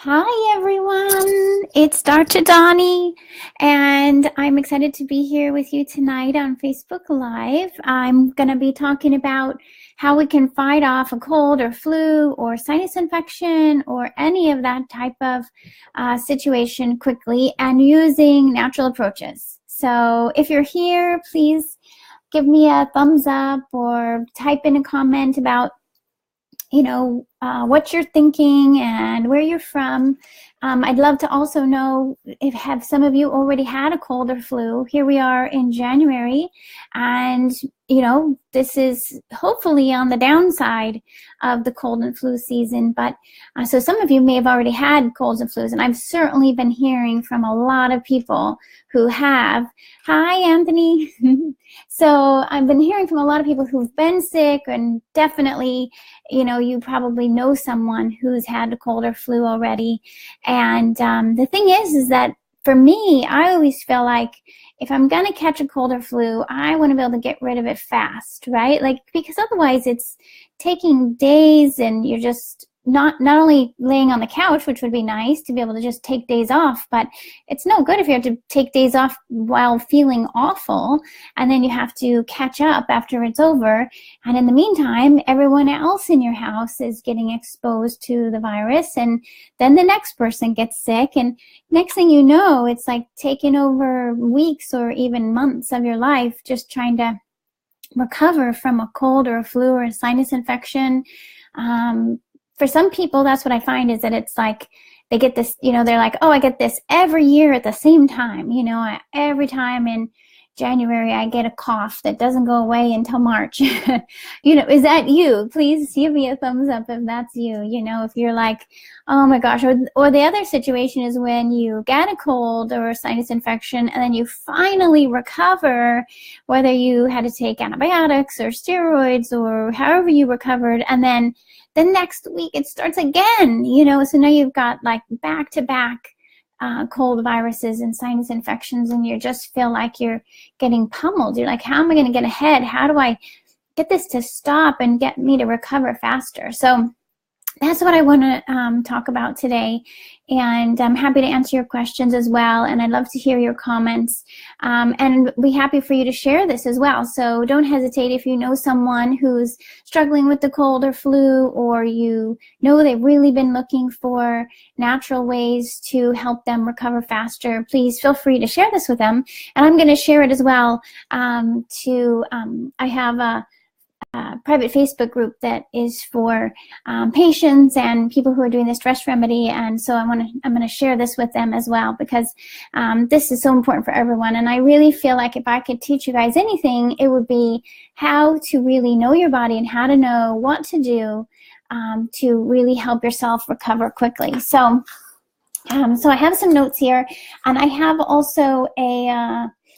Hi everyone, it's Dr. Doni, and I'm excited to be here with you tonight on Facebook Live. I'm going to be talking about how we can fight off a cold or flu or sinus infection or any of that type of situation quickly and using natural approaches. So if you're here, please give me a thumbs up or type in a comment about what you're thinking and where you're from. I'd love to also know have some of you already had a cold or flu. Here we are in January, and this is hopefully on the downside of the cold and flu season, but so some of you may have already had colds and flus, and I've certainly been hearing from a lot of people who have. Hi, Anthony. So I've been hearing from a lot of people who've been sick, and definitely, you probably know someone who's had a cold or flu already. And the thing is that for me, I always feel like if I'm going to catch a cold or flu, I want to be able to get rid of it fast, right? Because otherwise it's taking days, and you're just not only laying on the couch, which would be nice to be able to just take days off, but it's no good if you have to take days off while feeling awful, and then you have to catch up after it's over. And in the meantime, everyone else in your house is getting exposed to the virus, and then the next person gets sick, and next thing you know, it's like taking over weeks or even months of your life just trying to recover from a cold or a flu or a sinus infection. For some people, that's what I find, is that it's like they get this, they're like, oh, I get this every year at the same time. Every time in January, I get a cough that doesn't go away until March. Is that you? Please give me a thumbs up if that's you. If you're like, oh my gosh, or the other situation is when you get a cold or a sinus infection and then you finally recover, whether you had to take antibiotics or steroids or however you recovered, and then the next week it starts again, so now you've got like back-to-back cold viruses and sinus infections, and you just feel like you're getting pummeled. You're like, how am I going to get ahead? How do I get this to stop and get me to recover faster? So that's what I want to talk about today, and I'm happy to answer your questions as well, and I'd love to hear your comments, and be happy for you to share this as well. So don't hesitate if you know someone who's struggling with the cold or flu, or they've really been looking for natural ways to help them recover faster. Please feel free to share this with them, and I'm going to share it as well. I have a private Facebook group that is for patients and people who are doing the stress remedy, and so I'm going to share this with them as well, because this is so important for everyone. And I really feel like if I could teach you guys anything, it would be how to really know your body and how to know what to do to really help yourself recover quickly. So I have some notes here, and I have also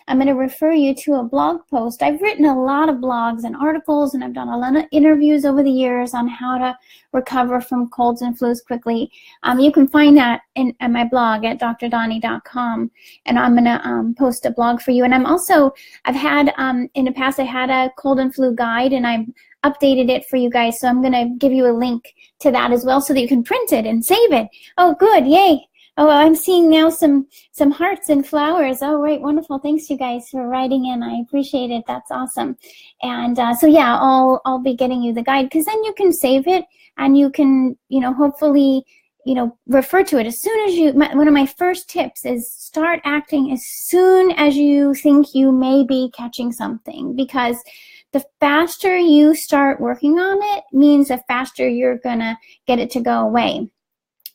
I'm going to refer you to a blog post. I've written a lot of blogs and articles, and I've done a lot of interviews over the years on how to recover from colds and flus quickly. You can find that at my blog at drdoni.com, and I'm going to post a blog for you. And I've had, in the past, I had a cold and flu guide, and I've updated it for you guys. So I'm going to give you a link to that as well so that you can print it and save it. Oh, good. Yay. Oh, I'm seeing now some hearts and flowers. Oh, right, wonderful. Thanks, you guys, for writing in. I appreciate it. That's awesome. And so yeah, I'll be getting you the guide, because then you can save it, and you can hopefully refer to it as soon as one of my first tips is start acting as soon as you think you may be catching something, because the faster you start working on it means the faster you're gonna get it to go away.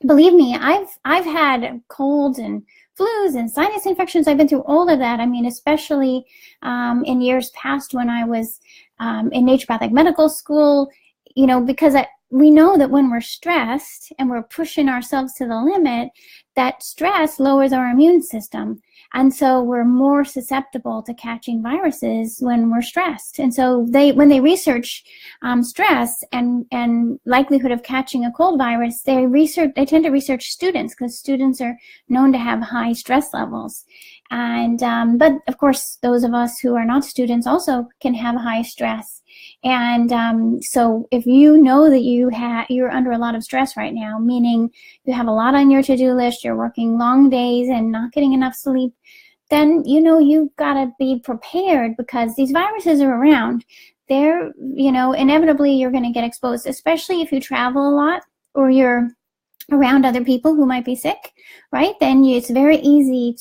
Believe me, I've had colds and flus and sinus infections. I've been through all of that. I mean, especially in years past when I was in naturopathic medical school, because we know that when we're stressed and we're pushing ourselves to the limit, that stress lowers our immune system. And so we're more susceptible to catching viruses when we're stressed. And so when they research stress and likelihood of catching a cold virus, they tend to research students, because students are known to have high stress levels. And but of course, those of us who are not students also can have high stress. And so if you know that you're under a lot of stress right now, meaning you have a lot on your to-do list, you're working long days and not getting enough sleep, then you've got to be prepared, because these viruses are around. They're, inevitably you're going to get exposed, especially if you travel a lot or you're around other people who might be sick, right? Then it's very easy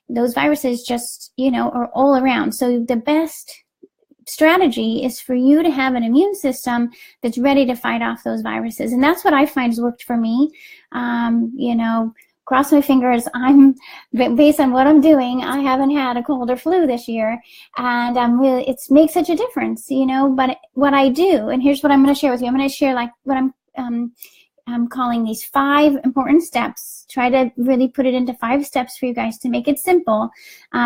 those viruses just, are all around. So the best strategy is for you to have an immune system that's ready to fight off those viruses. And that's what I find has worked for me. Cross my fingers, based on what I'm doing, I haven't had a cold or flu this year, and it makes such a difference, but what I do, and here's what I'm going to share with you. I'm going to share what I'm calling these 5 important steps. Try to really put it into 5 steps for you guys to make it simple.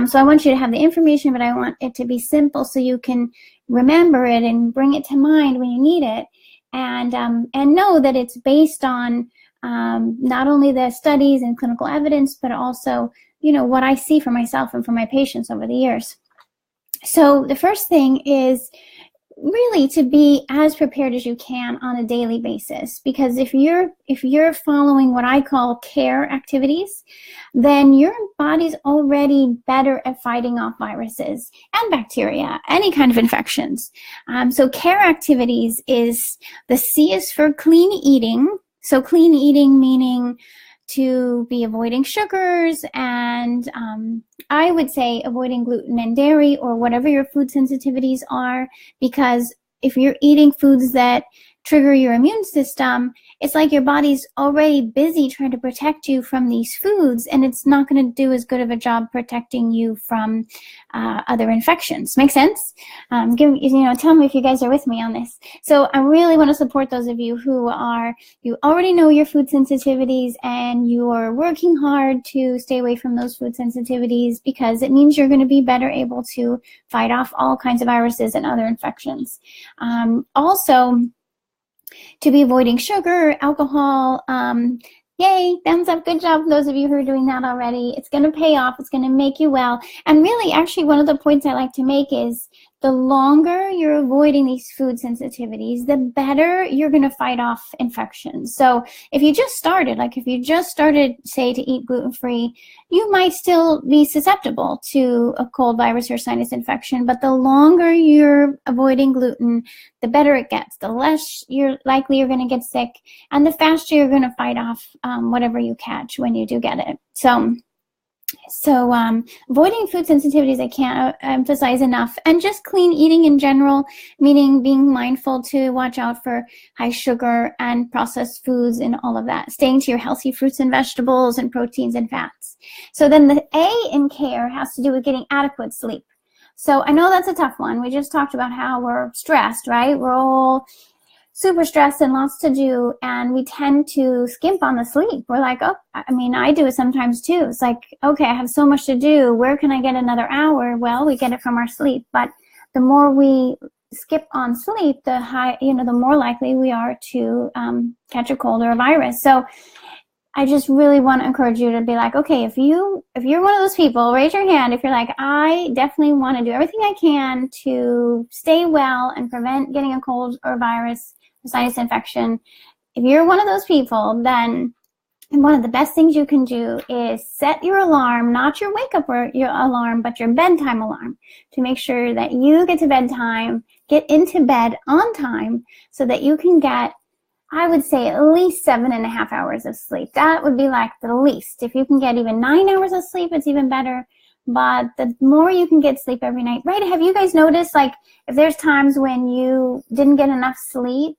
So I want you to have the information, but I want it to be simple so you can remember it and bring it to mind when you need it, and know that it's based on not only the studies and clinical evidence, but also, what I see for myself and for my patients over the years. So the first thing is really to be as prepared as you can on a daily basis, because if you're following what I call care activities, then your body's already better at fighting off viruses and bacteria, any kind of infections. So care activities the C is for clean eating. So clean eating meaning to be avoiding sugars and I would say avoiding gluten and dairy or whatever your food sensitivities are, because if you're eating foods that trigger your immune system, it's like your body's already busy trying to protect you from these foods, and it's not going to do as good of a job protecting you from other infections. Make sense? Tell me if you guys are with me on this. So I really want to support those of you who you already know your food sensitivities and you're working hard to stay away from those food sensitivities, because it means you're going to be better able to fight off all kinds of viruses and other infections. Also, to be avoiding sugar, alcohol, yay, thumbs up, good job those of you who are doing that already. It's going to pay off, it's going to make you well. And really, actually, one of the points I like to make is the longer you're avoiding these food sensitivities, the better you're going to fight off infections. So if you just started, say, to eat gluten-free, you might still be susceptible to a cold, virus, or sinus infection, but the longer you're avoiding gluten, the better it gets. The less you're likely you're going to get sick, and the faster you're going to fight off whatever you catch when you do get it. So avoiding food sensitivities, I can't emphasize enough, and just clean eating in general, meaning being mindful to watch out for high sugar and processed foods and all of that, staying to your healthy fruits and vegetables and proteins and fats. So then the A in care has to do with getting adequate sleep. So I know that's a tough one. We just talked about how we're stressed, right? We're all super stressed and lots to do, and we tend to skimp on the sleep. We're like, I do it sometimes too. It's like, okay, I have so much to do. Where can I get another hour? Well, we get it from our sleep. But the more we skip on sleep, the more likely we are to catch a cold or a virus. So I just really want to encourage you to be like, okay, if you're one of those people, raise your hand if you're like, I definitely want to do everything I can to stay well and prevent getting a cold or a virus, sinus infection. If you're one of those people, then one of the best things you can do is set your alarm, not your wake up or your alarm, but your bedtime alarm, to make sure that you get to bedtime, get into bed on time, so that you can get, I would say, at least 7.5 hours of sleep. That would be like the least. If you can get even 9 hours of sleep, it's even better. But the more you can get sleep every night, right? Have you guys noticed, like, if there's times when you didn't get enough sleep,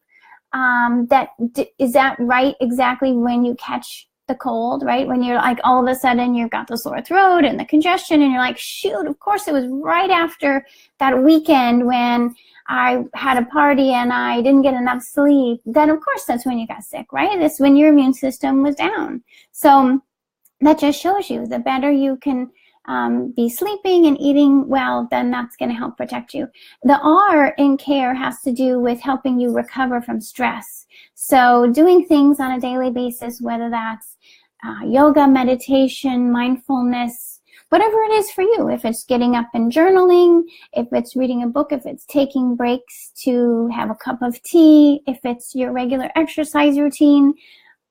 is that right exactly when you catch the cold, right? When you're like, all of a sudden you've got the sore throat and the congestion, and you're like, shoot, of course it was right after that weekend when I had a party and I didn't get enough sleep. Then of course that's when you got sick, right? That's when your immune system was down. So that just shows you the better you can be sleeping and eating well, then that's going to help protect you. The R in care has to do with helping you recover from stress. So doing things on a daily basis, whether that's yoga, meditation, mindfulness, whatever it is for you. If it's getting up and journaling, if it's reading a book, if it's taking breaks to have a cup of tea, if it's your regular exercise routine,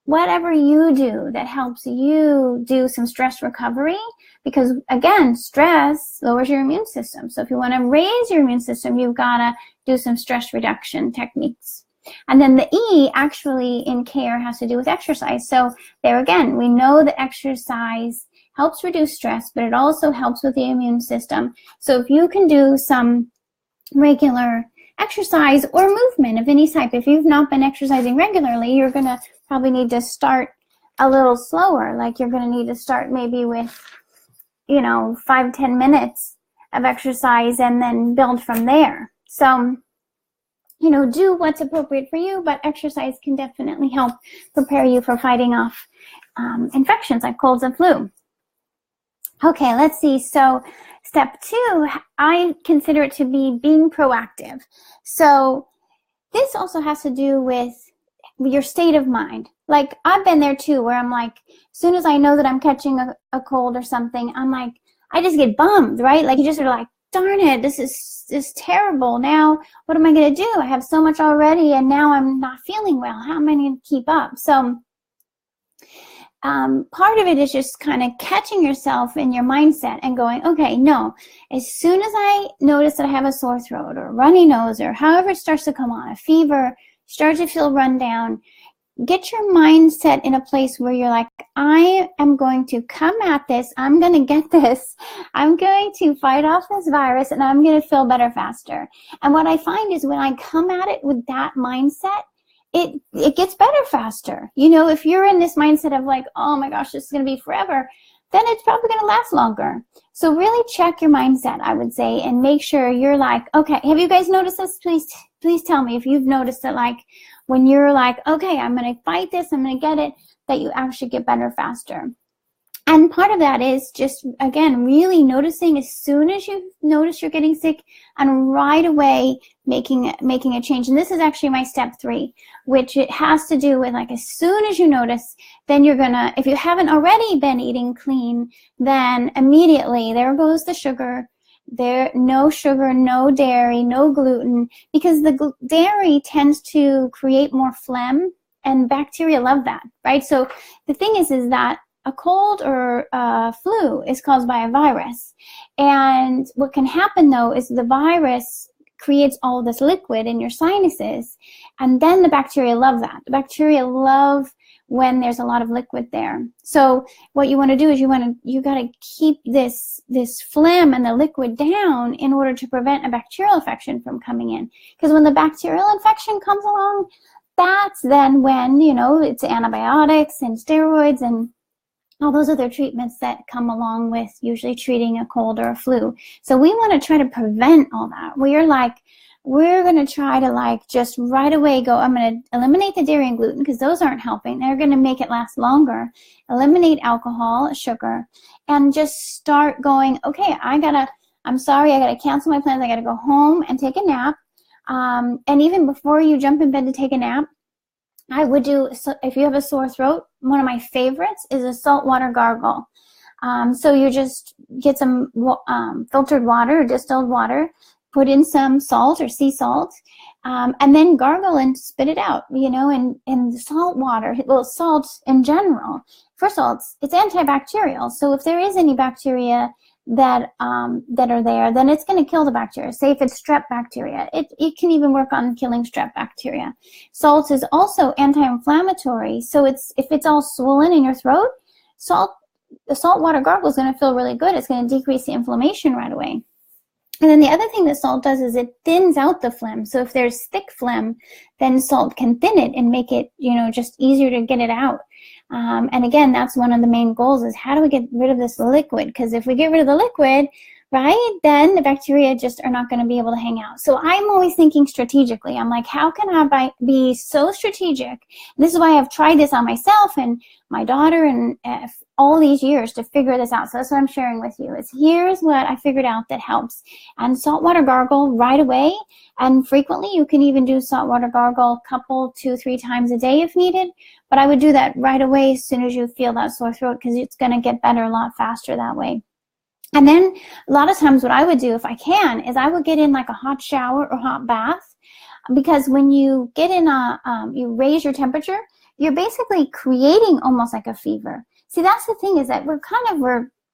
whatever you do that helps you do some stress recovery, because again, stress lowers your immune system. So if you want to raise your immune system, you've got to do some stress reduction techniques. And then the E actually in care has to do with exercise. So there again, we know that exercise helps reduce stress, but it also helps with the immune system. So if you can do some regular exercise or movement of any type, if you've not been exercising regularly, you're going to probably need to start a little slower. Like you're going to need to start maybe with, 5-10 minutes of exercise and then build from there. So, do what's appropriate for you, but exercise can definitely help prepare you for fighting off infections like colds and flu. Okay, let's see. So step 2, I consider it to be being proactive. So this also has to do with your state of mind. Like I've been there too, where I'm like, as soon as I know that I'm catching a cold or something, I'm like, I just get bummed, right? Like you just are like, darn it, this is terrible. Now, what am I going to do? I have so much already, and now I'm not feeling well. How am I going to keep up? So part of it is just kind of catching yourself in your mindset and going, okay, no, as soon as I notice that I have a sore throat or runny nose or however it starts to come on, a fever, start to feel run down, get your mindset in a place where you're like, I am going to come at this. I'm going to get this. I'm going to fight off this virus, and I'm going to feel better faster. And what I find is when I come at it with that mindset, it gets better faster. If you're in this mindset of like, oh my gosh, this is going to be forever, then it's probably going to last longer. So really check your mindset, I would say, and make sure you're like, okay, have you guys noticed this? Please tell me if you've noticed that, like, when you're like, okay, I'm going to fight this, I'm going to get it, that you actually get better faster. And part of that is just, again, really noticing as soon as you notice you're getting sick and right away making a change. And this is actually my step 3, which it has to do with, like, as soon as you notice, then you're going to, if you haven't already been eating clean, then immediately there goes the sugar. No sugar, no dairy, no gluten, because the dairy tends to create more phlegm, and bacteria love that, right? So the thing is that a cold or flu is caused by a virus. And what can happen, though, is the virus creates all this liquid in your sinuses, and then the bacteria love that. The bacteria love when there's a lot of liquid there. So what you want to do is you got to keep this phlegm and the liquid down in order to prevent a bacterial infection from coming in. Because when the bacterial infection comes along, that's then when, it's antibiotics and steroids and all those other treatments that come along with usually treating a cold or a flu. So we want to try to prevent all that. We're going to try to just right away go, I'm going to eliminate the dairy and gluten because those aren't helping. They're going to make it last longer. Eliminate alcohol, sugar, and just start going, okay, I'm sorry, I got to cancel my plans. I got to go home and take a nap. And even before you jump in bed to take a nap, I would do, if you have a sore throat, one of my favorites is a saltwater gargle. So you just get some filtered water or distilled water, put in some salt or sea salt, and then gargle and spit it out, and the salt water, well, salt in general, first of all, it's antibacterial. So if there is any bacteria that are there, then it's going to kill the bacteria. Say if it's strep bacteria, it can even work on killing strep bacteria. Salt is also anti-inflammatory. So if it's all swollen in your throat, the saltwater gargle is going to feel really good. It's going to decrease the inflammation right away. And then the other thing that salt does is it thins out the phlegm. So if there's thick phlegm, then salt can thin it and make it, just easier to get it out. And again, that's one of the main goals is how do we get rid of this liquid? Because if we get rid of the liquid, right, then the bacteria just are not going to be able to hang out. So I'm always thinking strategically. I'm like, how can I be so strategic? This is why I've tried this on myself and my daughter and all these years to figure this out. So that's what I'm sharing with you is here's what I figured out that helps. And saltwater gargle right away. And frequently you can even do saltwater gargle a couple, 2-3 times a day if needed. But I would do that right away as soon as you feel that sore throat because it's going to get better a lot faster that way. And then a lot of times what I would do, if I can, is I would get in like a hot shower or hot bath, because when you get in you raise your temperature, you're basically creating almost like a fever. See, that's the thing, is that we're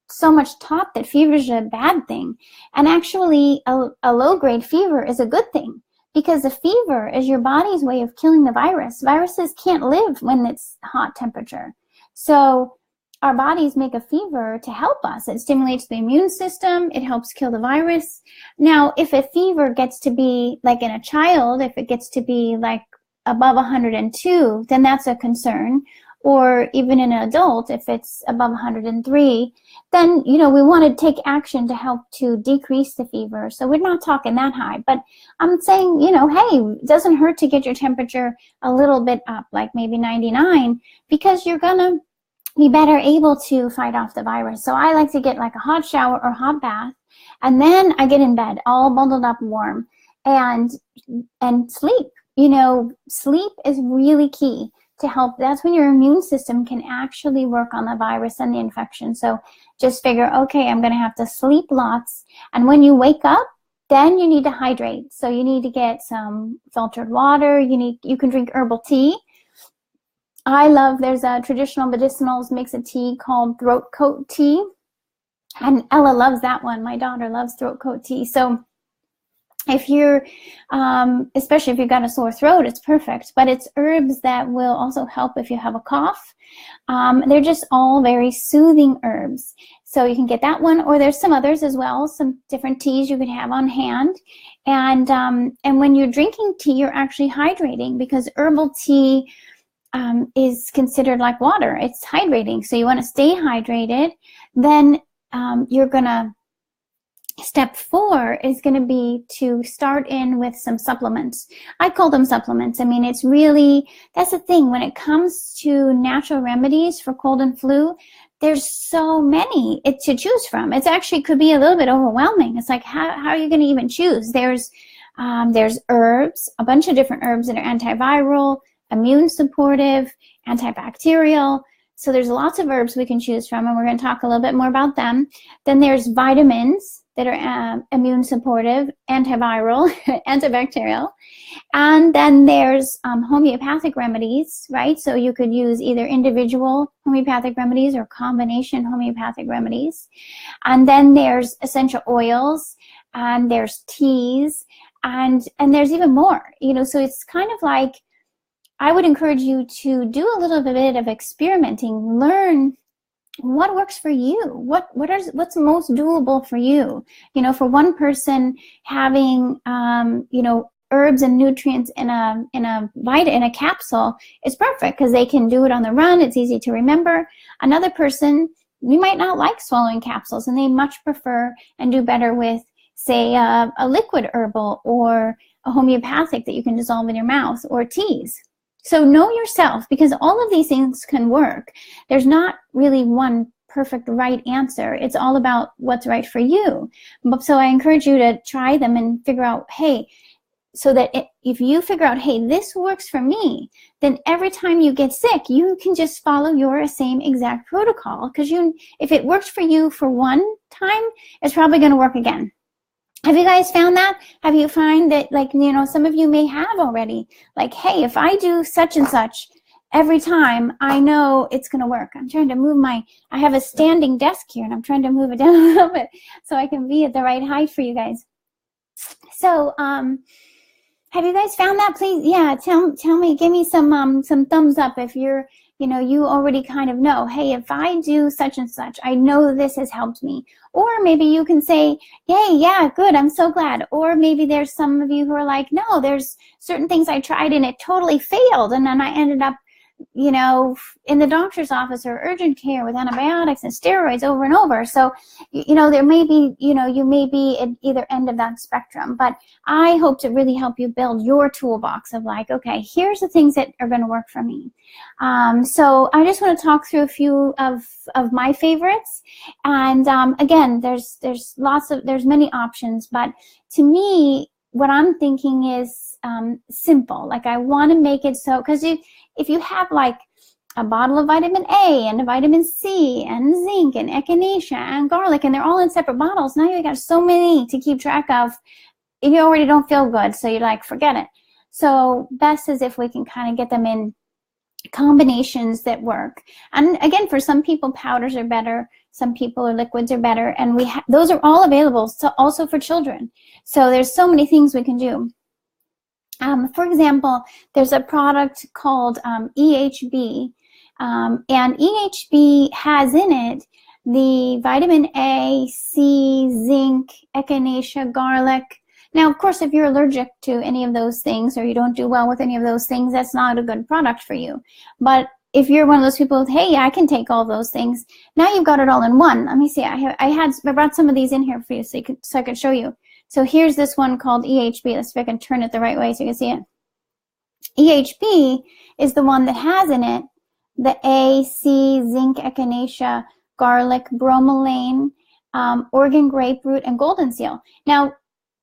so much taught that fever is a bad thing. And actually a low-grade fever is a good thing, because the fever is your body's way of killing the virus. Viruses can't live when it's hot temperature. So our bodies make a fever to help us. It stimulates the immune system. It helps kill the virus. Now, if a fever gets to be, like in a child, if it gets to be like above 102, then that's a concern. Or even in an adult, if it's above 103, then, we want to take action to help to decrease the fever. So we're not talking that high, but I'm saying, hey, it doesn't hurt to get your temperature a little bit up, like maybe 99, because you're going to be better able to fight off the virus. So I like to get like a hot shower or hot bath, and then I get in bed all bundled up warm and sleep. Sleep is really key to help. That's when your immune system can actually work on the virus and the infection. So just figure, okay, I'm going to have to sleep lots. And when you wake up, then you need to hydrate. So you need to get some filtered water. You can drink herbal tea. There's a traditional medicinals makes a tea called throat coat tea. And Ella loves that one. My daughter loves throat coat tea. So if you're, especially if you've got a sore throat, it's perfect. But it's herbs that will also help if you have a cough. They're just all very soothing herbs. So you can get that one, or there's some others as well, some different teas you could have on hand. And when you're drinking tea, you're actually hydrating, because herbal tea is considered like water. It's hydrating. So you want to stay hydrated. Then you're going to, step 4 is going to be to start in with some supplements. I call them supplements. I mean, it's really, that's the thing. When it comes to natural remedies for cold and flu, there's so many to choose from. It actually could be a little bit overwhelming. It's like, how are you going to even choose? There's herbs, a bunch of different herbs that are antiviral, immune supportive, antibacterial. So there's lots of herbs we can choose from, and we're going to talk a little bit more about them. Then there's vitamins that are immune supportive, antiviral, antibacterial. And then there's homeopathic remedies, right? So you could use either individual homeopathic remedies or combination homeopathic remedies. And then there's essential oils, and there's teas, and there's even more, so it's kind of like, I would encourage you to do a little bit of experimenting, learn what works for you, what's most doable for you. For one person, having herbs and nutrients in a capsule is perfect, because they can do it on the run. It's easy to remember. Another person, you might not like swallowing capsules, and they much prefer and do better with, say, a liquid herbal or a homeopathic that you can dissolve in your mouth, or teas. So know yourself, because all of these things can work. There's not really one perfect right answer. It's all about what's right for you. So I encourage you to try them and figure out, hey, so that if you figure out, hey, this works for me, then every time you get sick, you can just follow your same exact protocol. Because if it works for you for one time, it's probably going to work again. Have you guys found that? Have you find that, like, some of you may have already, like, hey, if I do such and such every time, I know it's going to work. I'm trying to move I have a standing desk here, and I'm trying to move it down a little bit so I can be at the right height for you guys. So, have you guys found that? Please, yeah, tell me, give me some thumbs up if you're, you already kind of know, hey, if I do such and such, I know this has helped me. Or maybe you can say, yay, yeah, good, I'm so glad. Or maybe there's some of you who are like, no, there's certain things I tried and it totally failed. And then I ended up, in the doctor's office or urgent care with antibiotics and steroids over and over. So, there may be, you may be at either end of that spectrum. But I hope to really help you build your toolbox of, like, okay, here's the things that are going to work for me. So I just want to talk through a few of my favorites. And again, there's many options. But to me, what I'm thinking is simple. Like, I want to make it so, because if you have, like, a bottle of vitamin A and a vitamin C and zinc and echinacea and garlic, and they're all in separate bottles. Now you got so many to keep track of. You already don't feel good, so you're like, forget it. So best is if we can kind of get them in combinations that work. And again, for some people, powders are better. Some people, or liquids are better. And those are all available, so also for children. So there's so many things we can do. For example, there's a product called EHB. And EHB has in it the vitamin A, C, zinc, echinacea, garlic. Now, of course, if you're allergic to any of those things or you don't do well with any of those things, that's not a good product for you. But if you're one of those people, hey, I can take all those things, now you've got it all in one. Let me see. I brought some of these in here for you so I could show you. So here's this one called EHB. Let's see if I can turn it the right way so you can see it. EHB is the one that has in it the A, C, zinc, echinacea, garlic, bromelain, Oregon grapefruit, and goldenseal. Now,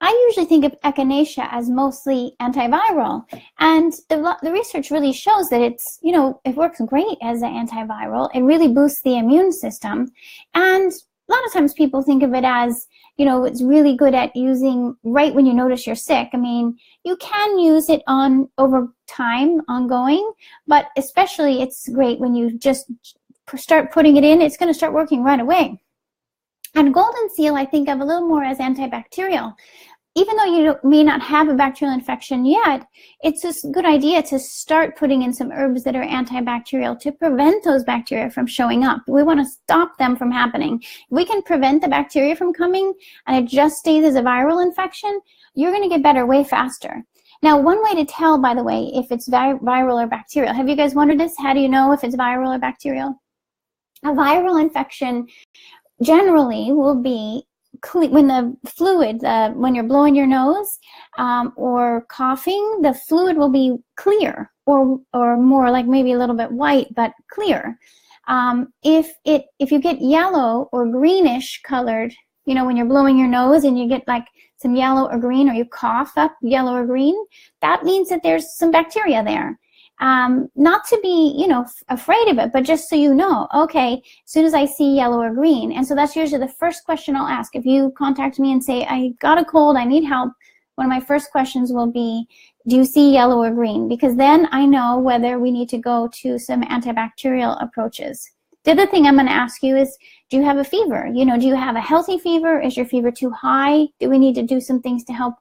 I usually think of echinacea as mostly antiviral, and the research really shows that it's, it works great as an antiviral. It really boosts the immune system, and a lot of times people think of it as, it's really good at using right when you notice you're sick. I mean, you can use it over time, ongoing, but especially it's great when you just start putting it in. It's going to start working right away. And Goldenseal I think of a little more as antibacterial. Even though you may not have a bacterial infection yet, it's a good idea to start putting in some herbs that are antibacterial to prevent those bacteria from showing up. We want to stop them from happening. If we can prevent the bacteria from coming and it just stays as a viral infection, you're going to get better way faster. Now, one way to tell, by the way, if it's viral or bacterial, have you guys wondered this? How do you know if it's viral or bacterial? A viral infection generally will be when the fluid, when you're blowing your nose or coughing, the fluid will be clear or more like maybe a little bit white, but clear. If you get yellow or greenish colored, when you're blowing your nose and you get like some yellow or green, or you cough up yellow or green, that means that there's some bacteria there. Not to be, afraid of it, but just so you know, okay, as soon as I see yellow or green. And so that's usually the first question I'll ask. If you contact me and say, I got a cold, I need help, one of my first questions will be, do you see yellow or green? Because then I know whether we need to go to some antibacterial approaches. The other thing I'm going to ask you is, do you have a fever? Do you have a healthy fever? Is your fever too high? Do we need to do some things to help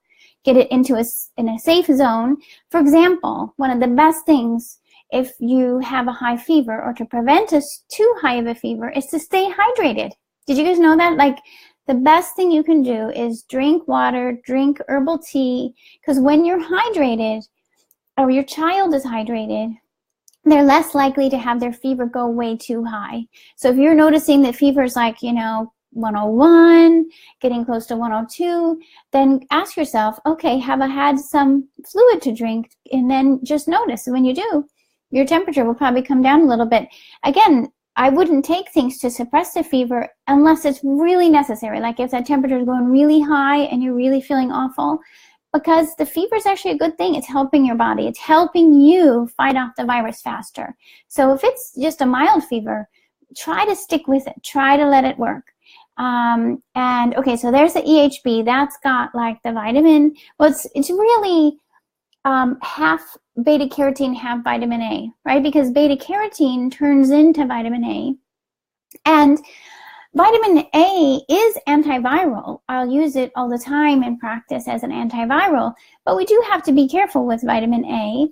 get it in a safe zone? For example, one of the best things if you have a high fever or to prevent too high of a fever is to stay hydrated. Did you guys know that? Like, the best thing you can do is drink water, drink herbal tea, because when you're hydrated or your child is hydrated, they're less likely to have their fever go way too high. So if you're noticing that fever is like, 101, getting close to 102, then ask yourself, okay, have I had some fluid to drink? And then just notice when you do, your temperature will probably come down a little bit. Again, I wouldn't take things to suppress the fever unless it's really necessary, like if that temperature is going really high and you're really feeling awful, because the fever is actually a good thing. It's helping your body. It's helping you fight off the virus faster. So if it's just a mild fever, try to stick with it. Try to let it work. And okay, so there's the EHB. That's got like the vitamin. Well, it's really half beta carotene, half vitamin A, right? Because beta carotene turns into vitamin A. And vitamin A is antiviral. I'll use it all the time in practice as an antiviral, but we do have to be careful with vitamin A,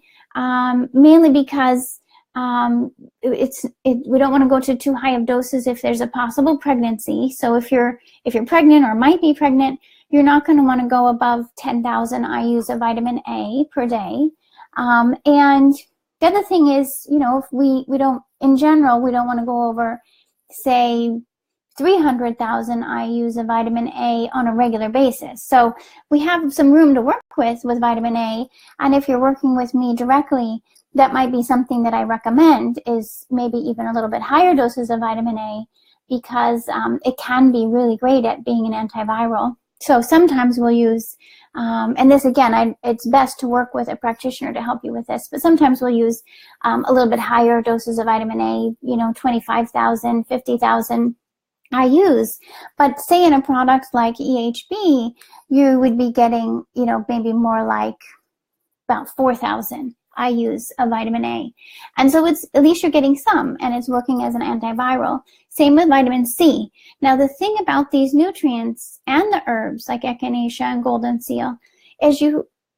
mainly because we don't want to go to too high of doses if there's a possible pregnancy. So if you're pregnant or might be pregnant, you're not going to want to go above 10,000 IUs of vitamin A per day. And the other thing is, if we don't, in general, we don't want to go over, say, 300,000 IUs of vitamin A on a regular basis. So we have some room to work with vitamin A. And if you're working with me directly, that might be something that I recommend, is maybe even a little bit higher doses of vitamin A, because it can be really great at being an antiviral. So sometimes we'll use, and this again, it's best to work with a practitioner to help you with this, but sometimes we'll use a little bit higher doses of vitamin A, 25,000, 50,000 IUs. But say in a product like EHB, you would be getting, maybe more like about 4,000 IUs of vitamin A. And so it's, at least you're getting some, and it's working as an antiviral. Same with vitamin C. Now the thing about these nutrients and the herbs like echinacea and goldenseal is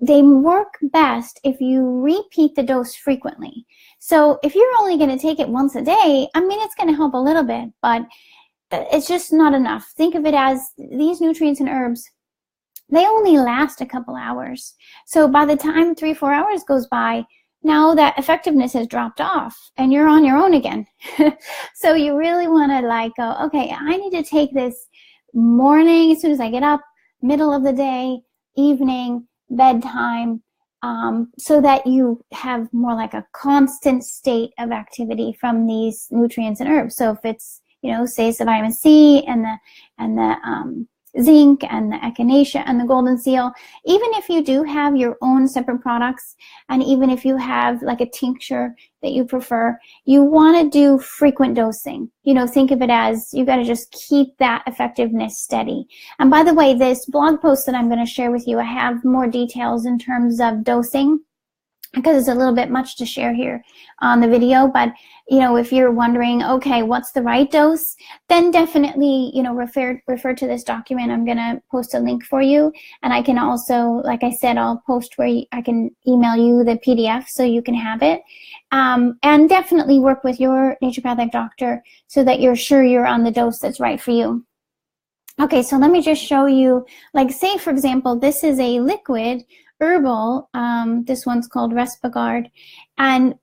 they work best if you repeat the dose frequently. So if you're only going to take it once a day, I mean, it's going to help a little bit, but it's just not enough. Think of it as these nutrients and herbs, they only last a couple hours. So by the time 3-4 hours goes by, now that effectiveness has dropped off and you're on your own again. So you really want to go, okay, I need to take this morning as soon as I get up, middle of the day, evening, bedtime, so that you have more like a constant state of activity from these nutrients and herbs. So if it's, say it's the vitamin C and the zinc and the echinacea and the goldenseal, even if you do have your own separate products, and even if you have like a tincture that you prefer, you want to do frequent dosing. Think of it as you got to just keep that effectiveness steady. And by the way, this blog post that I'm going to share with you, I have more details in terms of dosing, because it's a little bit much to share here on the video. But if you're wondering, okay, what's the right dose, then definitely refer to this document. I'm gonna post a link for you, and I can also, like I said, I'll post where I can email you the PDF so you can have it, and definitely work with your naturopathic doctor so that you're sure you're on the dose that's right for you. Okay, so let me just show you, like, say for example, this is a liquid herbal, this one's called Respigard, and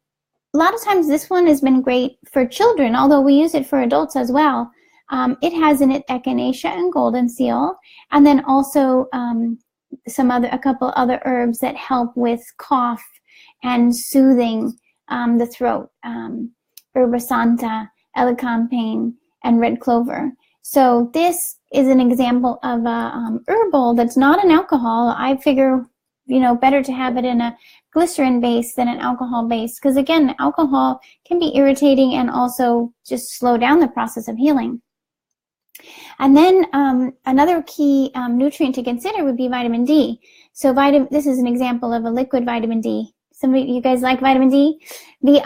a lot of times this one has been great for children, although we use it for adults as well. It has in it echinacea and goldenseal, and then also a couple other herbs that help with cough and soothing the throat, Herba Santa, elecampane, and red clover. So this is an example of a herbal that's not an alcohol. I figure better to have it in a glycerin base than an alcohol base, because again, alcohol can be irritating and also just slow down the process of healing. And then another key nutrient to consider would be vitamin D. So this is an example of a liquid vitamin D. Some of you guys like vitamin D? The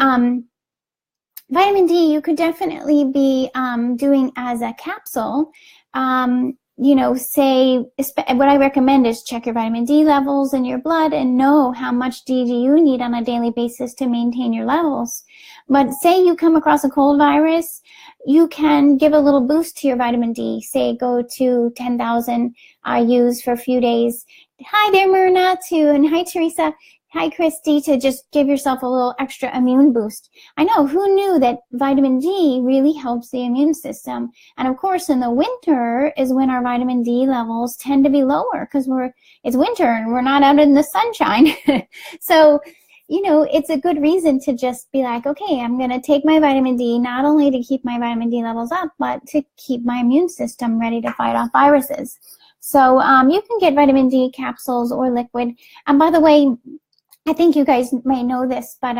vitamin D you could definitely be doing as a capsule. What I recommend is check your vitamin D levels in your blood and know how much D do you need on a daily basis to maintain your levels. But say you come across a cold virus, you can give a little boost to your vitamin D. Say go to 10,000 IUs for a few days. Hi there, Myrna, too, and hi, Teresa. Hi, Christy, to just give yourself a little extra immune boost. I know, who knew that vitamin D really helps the immune system? And of course, in the winter is when our vitamin D levels tend to be lower, because it's winter and we're not out in the sunshine. So, it's a good reason to just be like, okay, I'm going to take my vitamin D, not only to keep my vitamin D levels up, but to keep my immune system ready to fight off viruses. So you can get vitamin D capsules or liquid. And by the way, I think you guys may know this, but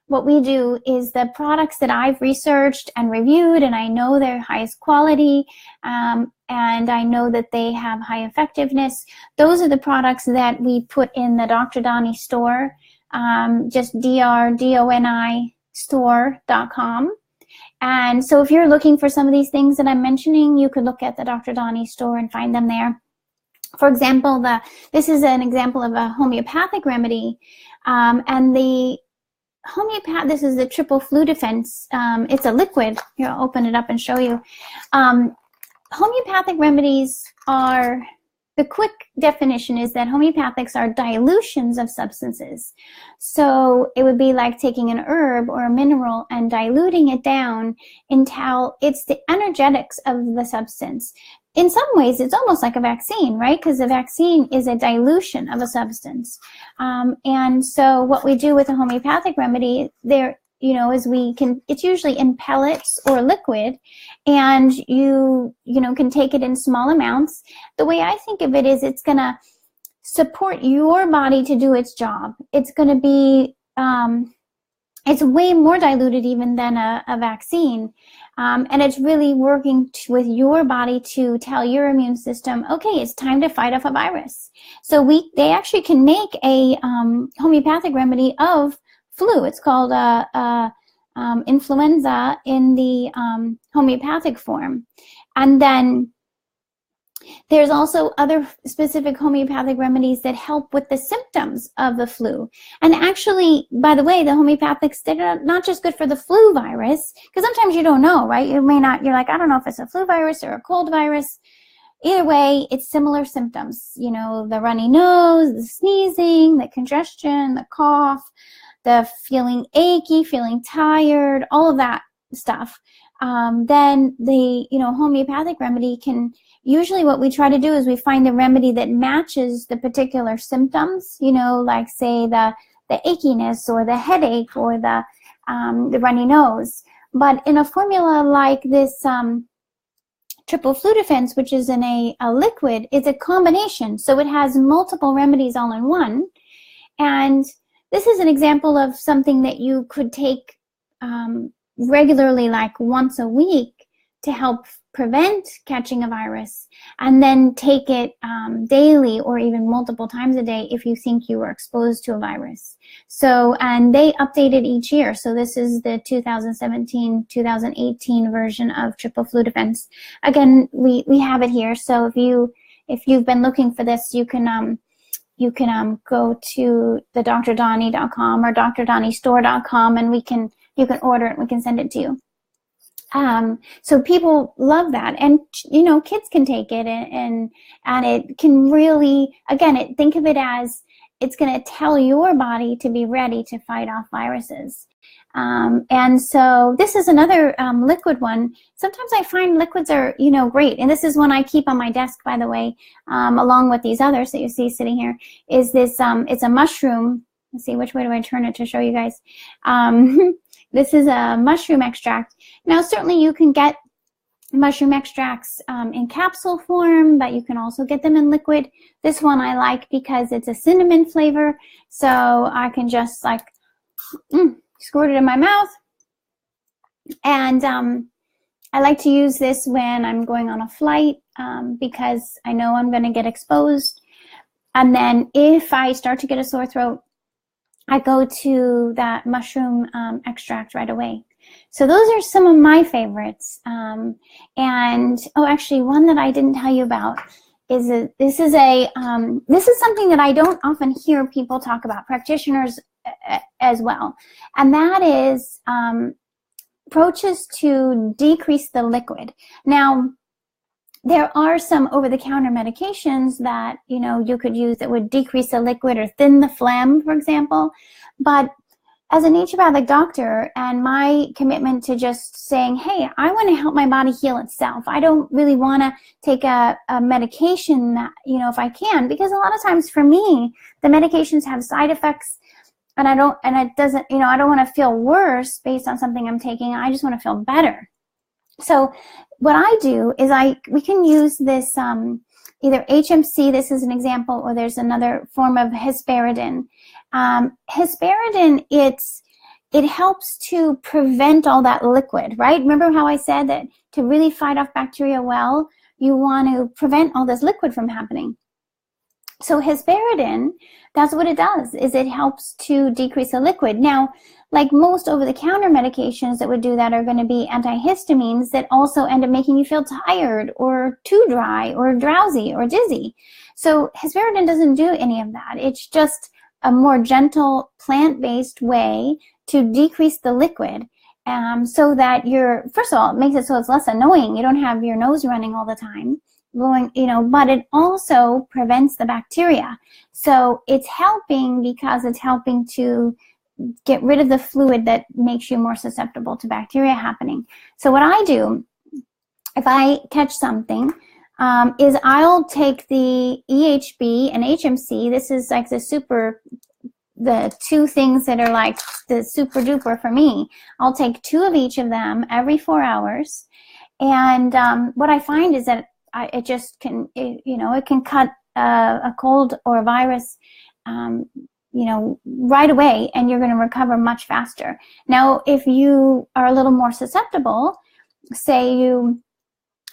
what we do is the products that I've researched and reviewed, and I know they're highest quality, and I know that they have high effectiveness. Those are the products that we put in the Dr. Doni store, just DRDONI store.com. And so if you're looking for some of these things that I'm mentioning, you could look at the Dr. Doni store and find them there. For example, this is an example of a homeopathic remedy, and the this is the triple flu defense. It's a liquid. Here, I'll open it up and show you. Homeopathic remedies are, the quick definition is that homeopathics are dilutions of substances. So it would be like taking an herb or a mineral and diluting it down until it's the energetics of the substance. In some ways, it's almost like a vaccine, right? Because a vaccine is a dilution of a substance. And so what we do with a homeopathic remedy, you know, as we can, it's usually in pellets or liquid, and you know, can take it in small amounts. The way I think of it is it's going to support your body to do its job. It's going to be, it's way more diluted even than a vaccine. And it's really working with your body to tell your immune system, okay, it's time to fight off a virus. So they actually can make a homeopathic remedy of flu. It's called influenza in the homeopathic form. And then there's also other specific homeopathic remedies that help with the symptoms of the flu. And actually, by the way, the homeopathics, they're not just good for the flu virus, because sometimes you don't know, right? You may not, you're like, I don't know if it's a flu virus or a cold virus. Either way, it's similar symptoms. You know, the runny nose, the sneezing, the congestion, the cough, the feeling achy, feeling tired, all of that stuff. Then the, you know, homeopathic remedy can, usually what we try to do is we find a remedy that matches the particular symptoms, you know, like say the achiness or the headache or the runny nose. But in a formula like this triple flu defense, which is in a liquid, it's a combination. So it has multiple remedies all in one. And this is an example of something that you could take regularly, like once a week, to help prevent catching a virus, and then take it daily or even multiple times a day if you think you were exposed to a virus. So, and they update it each year. So this is the 2017-2018 version of triple flu defense. Again, we have it here. So if you've been looking for this, you can go to the drdoni.com or drdonistore.com, and you can order it and we can send it to you. So people love that, and you know, kids can take it, and it can really, again, think of it as it's going to tell your body to be ready to fight off viruses. And so this is another liquid one. Sometimes I find liquids are, you know, great, and this is one I keep on my desk, by the way, along with these others that you see sitting here. Is this? It's a mushroom. Let's see, which way do I turn it to show you guys? This is a mushroom extract. Now, certainly you can get mushroom extracts in capsule form, but you can also get them in liquid. This one I like because it's a cinnamon flavor, so I can just like squirt it in my mouth. And I like to use this when I'm going on a flight because I know I'm going to get exposed. And then if I start to get a sore throat, I go to that mushroom extract right away. So those are some of my favorites. And oh, actually, one that I didn't tell you about is this is something that I don't often hear people talk about, practitioners as well, and that is approaches to decrease the liquid. Now, there are some over-the-counter medications that, you know, you could use that would decrease the liquid or thin the phlegm, for example. But as a naturopathic doctor, and my commitment to just saying, hey, I want to help my body heal itself. I don't really want to take a medication that, you know, if I can, because a lot of times for me, the medications have side effects, and I don't want to feel worse based on something I'm taking. I just want to feel better. So what I do is we can use this either HMC, this is an example, or there's another form of hesperidin. Hesperidin, it helps to prevent all that liquid, right? Remember how I said that to really fight off bacteria well, you want to prevent all this liquid from happening. So hesperidin, that's what it does, is it helps to decrease the liquid. Now, like most over-the-counter medications that would do that are going to be antihistamines that also end up making you feel tired or too dry or drowsy or dizzy. So hesperidin doesn't do any of that. It's just a more gentle plant-based way to decrease the liquid, so that first of all, it makes it so it's less annoying. You don't have your nose running all the time, but it also prevents the bacteria. So it's helping because it's helping to get rid of the fluid that makes you more susceptible to bacteria happening. So what I do, if I catch something, is I'll take the EHB and HMC. This is like the super the two things that are like the super duper for me. I'll take 2 of each of them every 4 hours. And what I find is that it just can, it can cut a cold or a virus, right away, and you're going to recover much faster. Now, if you are a little more susceptible, say you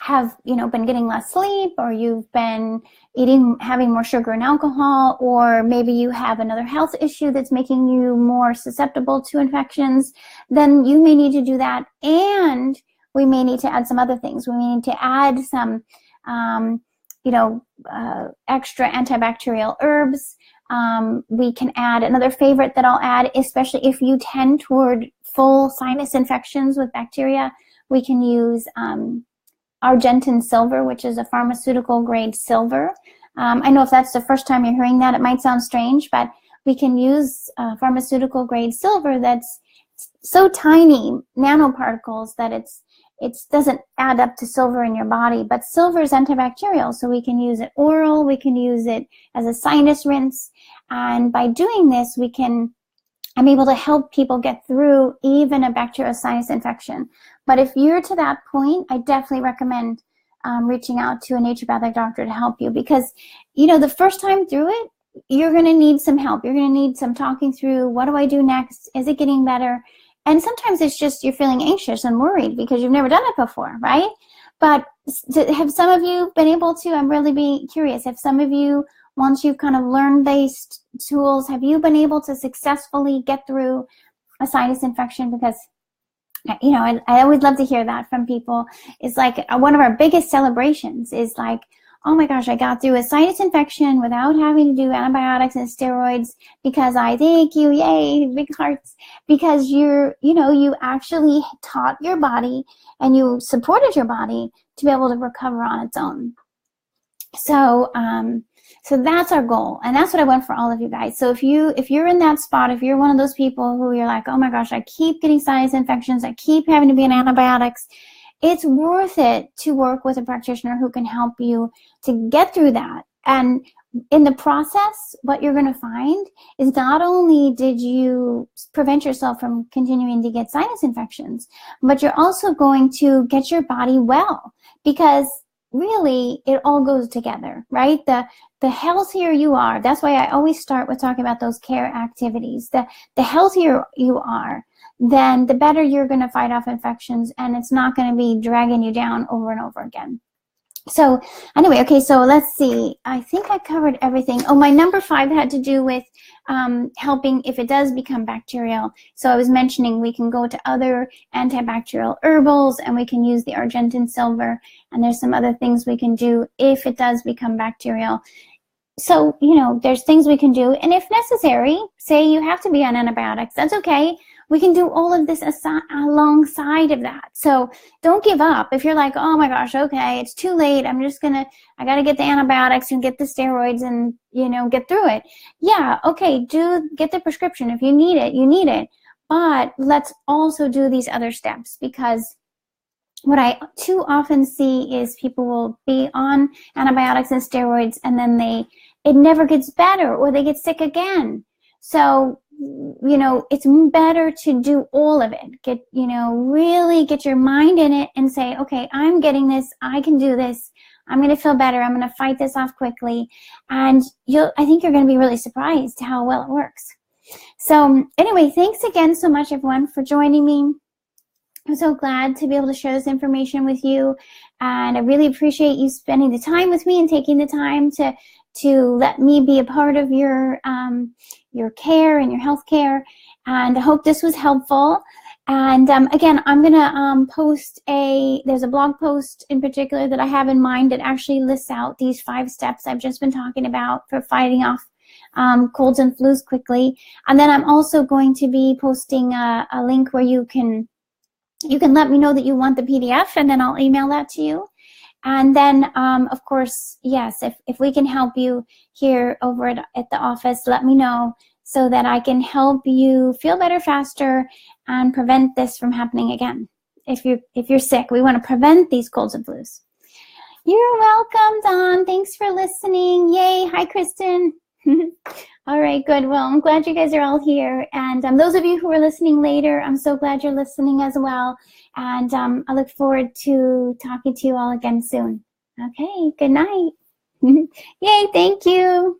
have, been getting less sleep, or you've been having more sugar and alcohol, or maybe you have another health issue that's making you more susceptible to infections, then you may need to do that. And we may need to add some other things. We may need to add some, extra antibacterial herbs. We can add another favorite that I'll add, especially if you tend toward full sinus infections with bacteria. We can use Argentine silver, which is a pharmaceutical grade silver. I know if that's the first time you're hearing that, it might sound strange, but we can use pharmaceutical grade silver that's so tiny, nanoparticles, that it doesn't add up to silver in your body. But silver is antibacterial, so we can use it oral, we can use it as a sinus rinse. And by doing this, I'm able to help people get through even a bacterial sinus infection. But if you're to that point, I definitely recommend reaching out to a naturopathic doctor to help you, because, the first time through it, you're going to need some help. You're going to need some talking through, what do I do next? Is it getting better? And sometimes it's just you're feeling anxious and worried because you've never done it before, right? But have some of you been able to, I'm really being curious, have some of you, once you've kind of learned these tools, have you been able to successfully get through a sinus infection? Because, I always love to hear that from people. It's like one of our biggest celebrations is like, oh my gosh, I got through a sinus infection without having to do antibiotics and steroids, because thank you, yay, big hearts, because you actually taught your body and you supported your body to be able to recover on its own. So that's our goal, and that's what I want for all of you guys. So if you're in that spot, if you're one of those people who you're like, oh my gosh, I keep getting sinus infections, I keep having to be on antibiotics, it's worth it to work with a practitioner who can help you to get through that. And in the process, what you're going to find is not only did you prevent yourself from continuing to get sinus infections, but you're also going to get your body well, because really it all goes together, right? The healthier you are, that's why I always start with talking about those care activities. The healthier you are, then the better you're going to fight off infections, and it's not going to be dragging you down over and over again. So anyway, okay, so let's see. I think I covered everything. Oh, my number 5 had to do with helping if it does become bacterial. So I was mentioning we can go to other antibacterial herbals, and we can use the Argentine silver, and there's some other things we can do if it does become bacterial. So, there's things we can do, and if necessary, say you have to be on antibiotics, that's okay. We can do all of this alongside of that. So don't give up. If you're like, oh my gosh, okay, it's too late, I got to get the antibiotics and get the steroids and, get through it. Yeah, okay, get the prescription. If you need it, you need it. But let's also do these other steps, because what I too often see is people will be on antibiotics and steroids, and then it never gets better, or they get sick again. So, it's better to do all of it. Really get your mind in it and say, okay, I'm getting this. I can do this. I'm going to feel better. I'm going to fight this off quickly. And I think you're going to be really surprised how well it works. So anyway, thanks again so much, everyone, for joining me. I'm so glad to be able to share this information with you. And I really appreciate you spending the time with me and taking the time to let me be a part of your care and your health care. And I hope this was helpful. And again, I'm going to post there's a blog post in particular that I have in mind that actually lists out these 5 steps I've just been talking about for fighting off colds and flus quickly. And then I'm also going to be posting a link where you can let me know that you want the PDF, and then I'll email that to you. And then, of course, yes, if we can help you here over at the office, let me know so that I can help you feel better faster and prevent this from happening again. If you're sick, we want to prevent these colds and flus. You're welcome, Don. Thanks for listening. Yay. Hi, Kristen. All right, good. Well, I'm glad you guys are all here. And those of you who are listening later, I'm so glad you're listening as well. And I look forward to talking to you all again soon. Okay, good night. Yay, thank you.